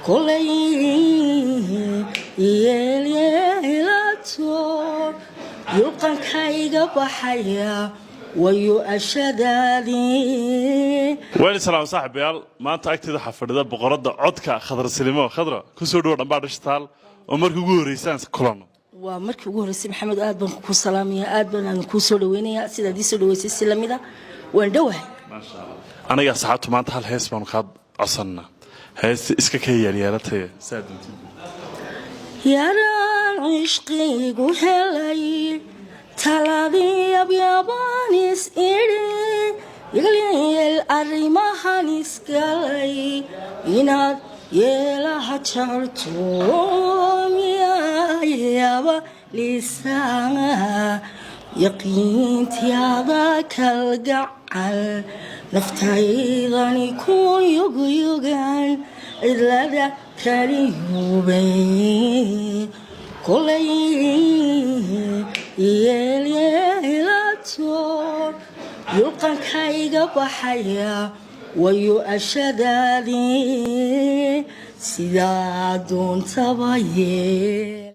kolay yeelato yuqankayga baxaya wayu ashadaadi. وين سلام صاحب يال ما أنت أكتر حفرة بقرض عدك خضر سليمة خضرة كسر دور نبار شتال ومركو جوريسان كلنا. waa markii ugu horeysay maxamed aad baan ku salaamayaa aad baan ku soo dhaweynayaa sida di soo dhaweysay silamida waan dhawahay ما شاء الله أنا يا ساعات ما أنت هالهيس من خاد أصلنا هيس إسكا كي يالتي سادنتي yaraan cishqigu helay taladii abyabaan is idhi igliyeel arrimahan isgalay inaad yeelaha jarto miyayaba lisaana yaqiintiyaada kalgacal naftaydani ku yugyugan cidlada kariyubay kolay yeelato yuqankayga baxaya wayu ashadaadi sidaa doontaba yeel.